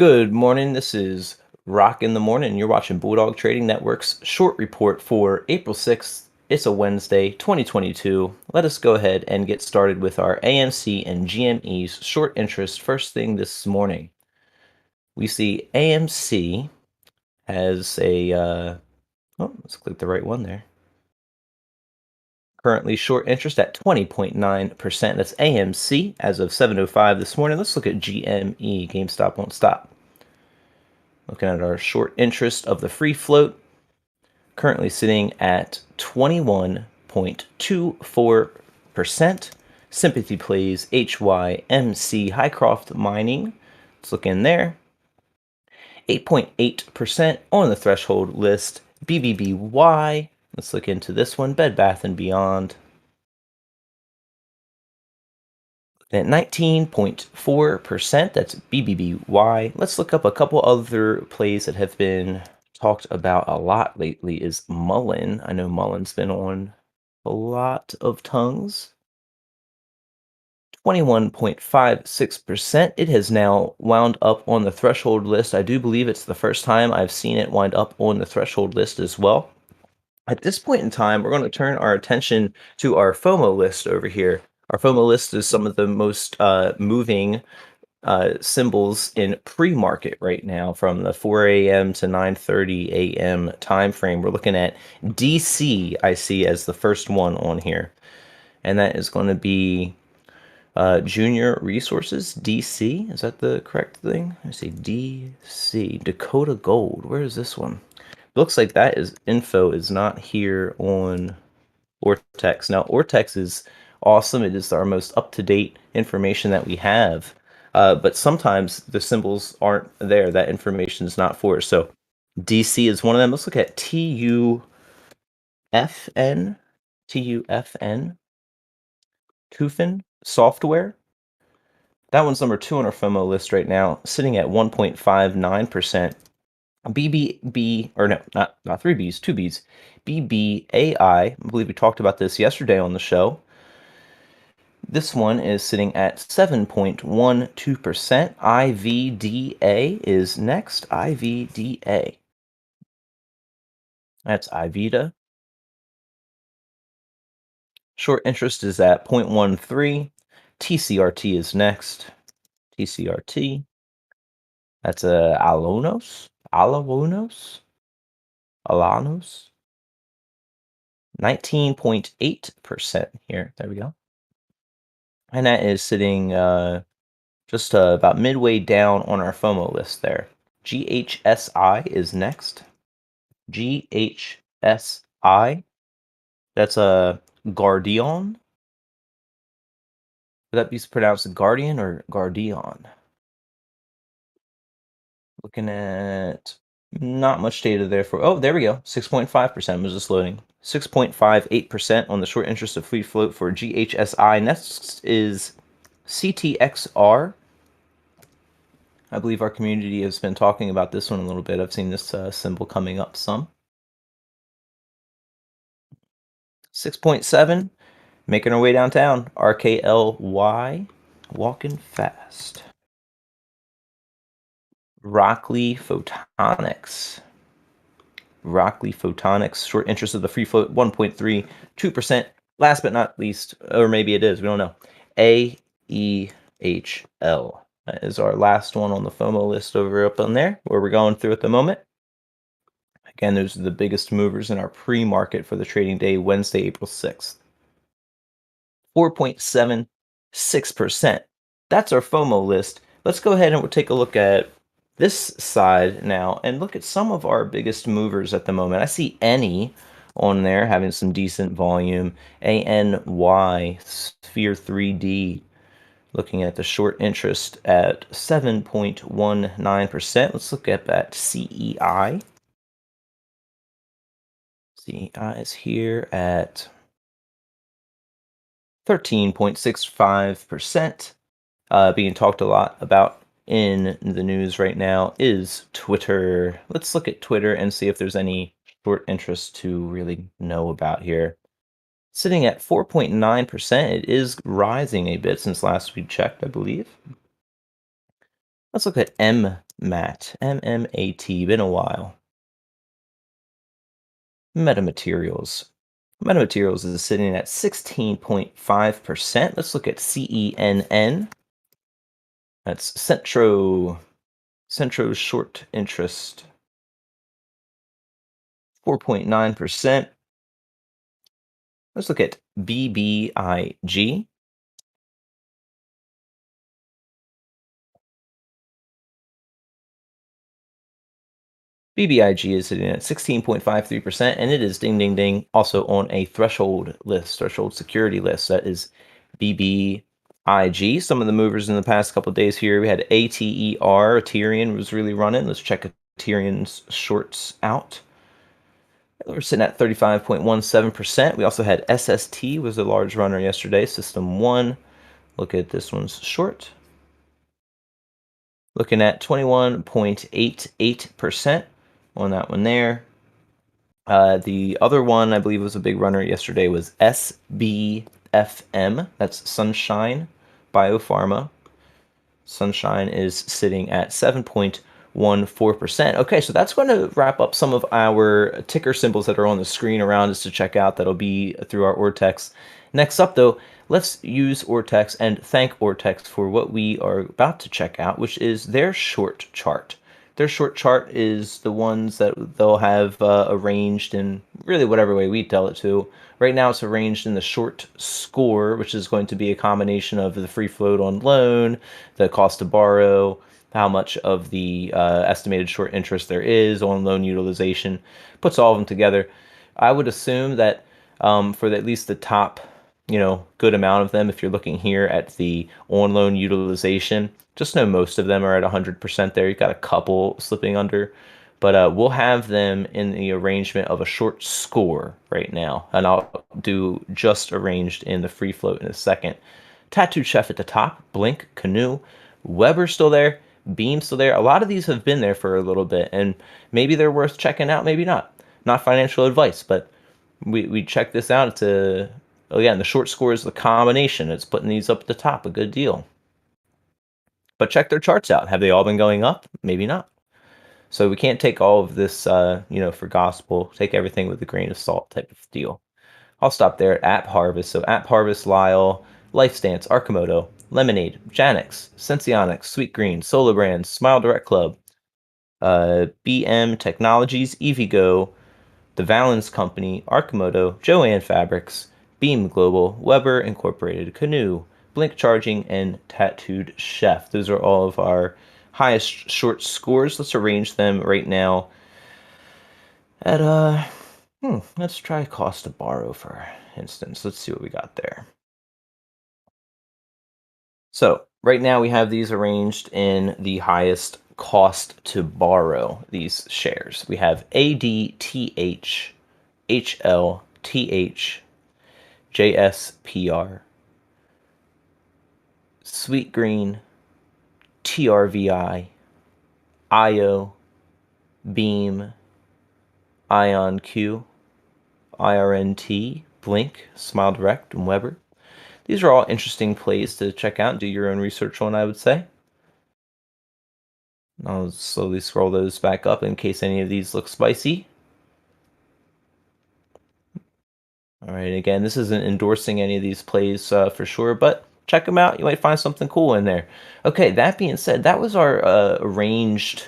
Good morning. This is Rock in the Morning. You're watching Bulldog Trading Network's short report for April 6th. It's a Wednesday, 2022. Let us go ahead and get started with our AMC and GME's short interest first thing this morning. We see AMC has let's click the right one there. Currently short interest at 20.9%. That's AMC as of 7:05 this morning. Let's look at GME. GameStop won't stop. Looking at our short interest of the free float, currently sitting at 21.24%. Sympathy plays HYMC Highcroft Mining. Let's look in there. 8.8% on the threshold list. BBBY. Let's look into this one. Bed Bath & Beyond. At 19.4%, that's BBBY. Let's look up a couple other plays that have been talked about a lot lately is Mullen. I know Mullen's been on a lot of tongues. 21.56%. It has now wound up on the threshold list. I do believe it's the first time I've seen it wind up on the threshold list as well. At this point in time, we're going to turn our attention to our FOMO list over here. Our FOMO list is some of the most moving symbols in pre-market right now from the 4 a.m. to 9:30 a.m. time frame. We're looking at DC, I see as the first one on here. And that is going to be Junior Resources, DC. Is that the correct thing? I see DC, Dakota Gold. Where is this one? Looks like that info is not here on Ortex. Now, Ortex is awesome. It is our most up-to-date information that we have. But sometimes the symbols aren't there. That information is not for us. So DC is one of them. Let's look at TUFN. TUFN. Tufin Software. That one's number 2 on our FOMO list right now, sitting at 1.59%. BBB, or no, not 3 Bs, 2 Bs. BBAI, I believe we talked about this yesterday on the show. This one is sitting at 7.12%. IVDA is next. IVDA. That's IVDA. Short interest is at 0.13. TCRT is next. TCRT. That's Alanos. Alanos. 19.8% here. There we go. And that is sitting just about midway down on our FOMO list there. GHSI is next. GHSI. That's a Guardian. Would that be pronounced Guardian or Guardian? Looking at not much data there for. Oh, there we go. 6.5% was just loading. 6.58% on the short interest of free float for GHSI. Next is Ctxr. I believe our community has been talking about this one a little bit. I've seen this symbol coming up some. 6.7, making our way downtown. RKLY, walking fast. Rockley Photonics. Rockley Photonics, short interest of the free float, 1.32%. Last but not least, or maybe it is, we don't know. AEHL. That is our last one on the FOMO list over up on there, where we're going through at the moment. Again, those are the biggest movers in our pre-market for the trading day, Wednesday, April 6th. 4.76%. That's our FOMO list. Let's go ahead and we'll take a look at this side now and look at some of our biggest movers at the moment. I see any on there having some decent volume. ANY, Sphere 3D, looking at the short interest at 7.19%. Let's look at that CEI. CEI is here at 13.65%. Being talked a lot about in the news right now is Twitter. Let's look at Twitter and see if there's any short interest to really know about here. Sitting at 4.9%, it is rising a bit since last we checked, I believe. Let's look at Matt, M-M-A-T, been a while. Metamaterials. Metamaterials is sitting at 16.5%. Let's look at CENN. That's Centro Short Interest, 4.9%. Let's look at BBIG. BBIG is sitting at 16.53%, and it is ding ding ding also on a threshold security list. That is BBIG. Some of the movers in the past couple of days here, we had ATER, Ethereum was really running. Let's check Ethereum's shorts out. We're sitting at 35.17%. We also had SST was a large runner yesterday, System 1. Look at this one's short. Looking at 21.88% on that one there. The other one I believe was a big runner yesterday was SBFM. That's Sunshine Biopharma. Sunshine is sitting at 7.14%. Okay, so that's going to wrap up some of our ticker symbols that are on the screen around us to check out. That'll be through our Ortex. Next up, though, let's use Ortex and thank Ortex for what we are about to check out, which is their short chart. Their short chart is the ones that they'll have arranged in really whatever way we tell it to. Right now it's arranged in the short score, which is going to be a combination of the free float on loan, the cost to borrow, how much of the estimated short interest there is on loan utilization, puts all of them together. I would assume that for at least the top, good amount of them, if you're looking here at the on loan utilization, just know most of them are at 100% there. You've got a couple slipping under, but we'll have them in the arrangement of a short score right now, and I'll do just arranged in the free float in a second. Tattooed Chef at the top, Blink, Canoe, Weber still there, Beam still there. A lot of these have been there for a little bit, and maybe they're worth checking out, maybe not. Not financial advice, but we check this out. It's again, the short score is the combination. It's putting these up at the top, a good deal. But check their charts out. Have they all been going up? Maybe not. So we can't take all of this, for gospel. Take everything with a grain of salt type of deal. I'll stop there at App Harvest. So App Harvest, Lyle, LifeStance, Arcimoto, Lemonade, Janix, Sensionics, Sweet Green, Solar Brands, Smile Direct Club, BM Technologies, EVgo, The Valens Company, Arcimoto, Joanne Fabrics, Beam Global, Weber Incorporated, Canoe, Blink Charging, and Tattooed Chef. Those are all of our highest short scores. Let's arrange them right now at let's try cost to borrow for instance. Let's see what we got there. So right now we have these arranged in the highest cost to borrow these shares. We have ADTH, HLTH, JSPR, Sweet Green, TRVI, IO, Beam, IonQ, IRNT, Blink, Smile Direct, and Weber. These are all interesting plays to check out and do your own research on, I would say. I'll slowly scroll those back up in case any of these look spicy. All right, again, this isn't endorsing any of these plays for sure, but check them out. You might find something cool in there. Okay, that being said, that was our arranged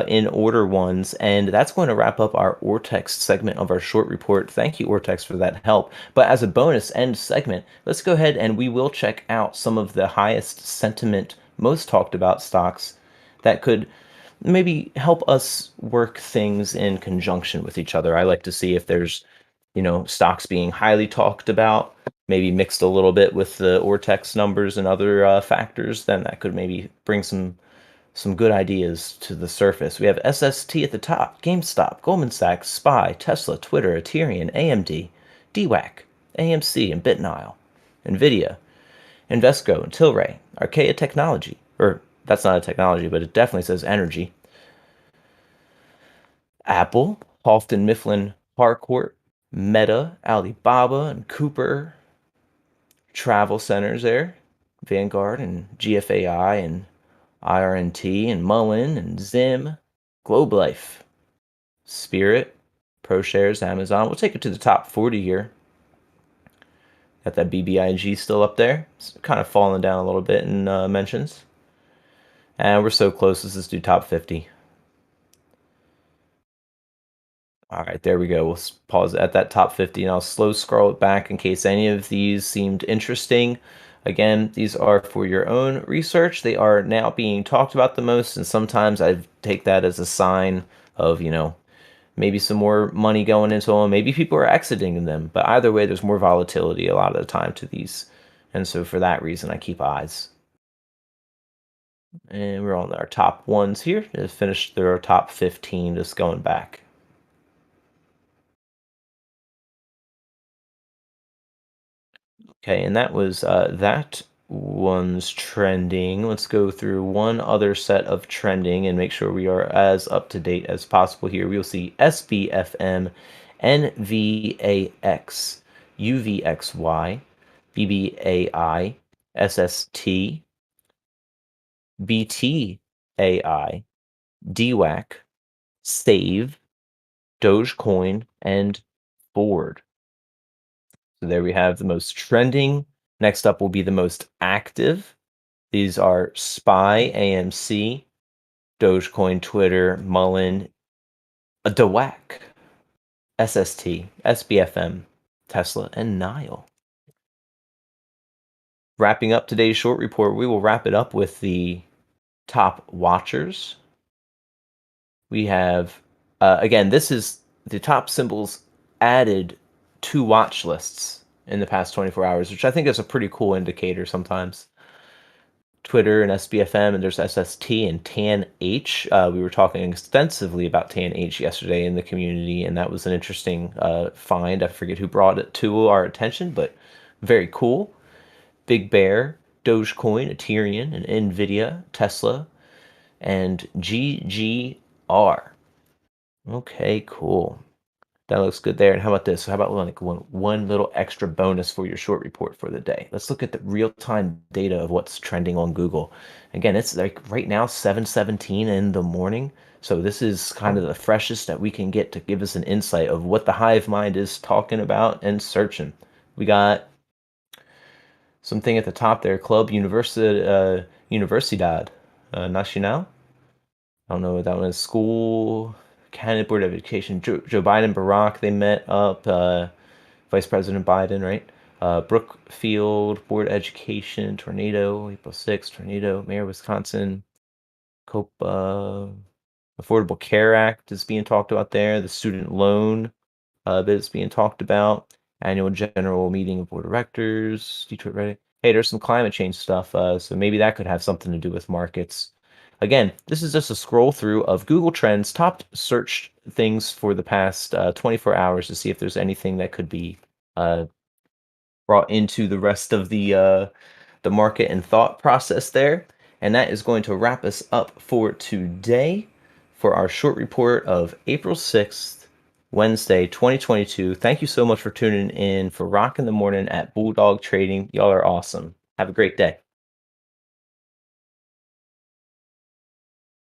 in order ones, and that's going to wrap up our Ortex segment of our short report. Thank you, Ortex, for that help. But as a bonus end segment, let's go ahead and we will check out some of the highest sentiment, most talked about stocks that could maybe help us work things in conjunction with each other. I like to see if there's, stocks being highly talked about, maybe mixed a little bit with the Ortex numbers and other factors, then that could maybe bring some good ideas to the surface. We have SST at the top, GameStop, Goldman Sachs, SPY, Tesla, Twitter, Ethereum, AMD, DWAC, AMC, and BitNile, NVIDIA, Invesco, and Tilray, Archaea Technology, or that's not a technology, but it definitely says energy, Apple, Halfton Mifflin Harcourt, Meta, Alibaba, and Cooper, Travel Centers there, Vanguard, and GFAI, and IRNT and Mullen and Zim, Globe Life, Spirit, ProShares, Amazon. We'll take it to the top 40 here. Got that BBIG still up there. It's kind of falling down a little bit in mentions. And we're so close. Let's do top 50. All right, there we go. We'll pause at that top 50 and I'll slow scroll it back in case any of these seemed interesting. Again, these are for your own research. They are now being talked about the most, and sometimes I take that as a sign of, maybe some more money going into them. Maybe people are exiting them, but either way, there's more volatility a lot of the time to these. And so for that reason, I keep eyes. And we're on our top ones here. Just finished their top 15, just going back. Okay, and that was that one's trending. Let's go through one other set of trending and make sure we are as up to date as possible here. We'll see SBFM, NVAX, UVXY, BBAI, SST, BTAI, DWAC, Save, Dogecoin, and Ford. So there we have the most trending. Next up will be the most active. These are SPY, AMC, Dogecoin, Twitter, Mullen, DWAC, SST, SBFM, Tesla, and Nile. Wrapping up today's short report, we will wrap it up with the top watchers. We have, again, this is the top symbols added to watch lists in the past 24 hours, which I think is a pretty cool indicator sometimes. Twitter and SBFM, and there's SST and TANH. We were talking extensively about TANH yesterday in the community, and that was an interesting find. I forget who brought it to our attention, but very cool. Big Bear, Dogecoin, Ethereum, and Nvidia, Tesla, and GGR. Okay, cool. That looks good there. And how about this? How about like one little extra bonus for your short report for the day? Let's look at the real-time data of what's trending on Google. Again, it's like right now 7:17 in the morning. So this is kind of the freshest that we can get to give us an insight of what the hive mind is talking about and searching. We got something at the top there, Club Universidad Nacional. I don't know what that one is. School, Candidate Board of Education. Joe Biden, Barack, they met up. Vice President Biden, right? Brookfield, Board of Education, tornado, April 6th, tornado, Mayor of Wisconsin, COPA, Affordable Care Act is being talked about there. The student loan bit is being talked about. Annual General Meeting of Board of Directors, Detroit Ready. Hey, there's some climate change stuff, so maybe that could have something to do with markets. Again, this is just a scroll through of Google Trends, top searched things for the past 24 hours to see if there's anything that could be brought into the rest of the market and thought process there. And that is going to wrap us up for today for our short report of April 6th, Wednesday, 2022. Thank you so much for tuning in for Rock in the Morning at Bulldog Trading. Y'all are awesome. Have a great day.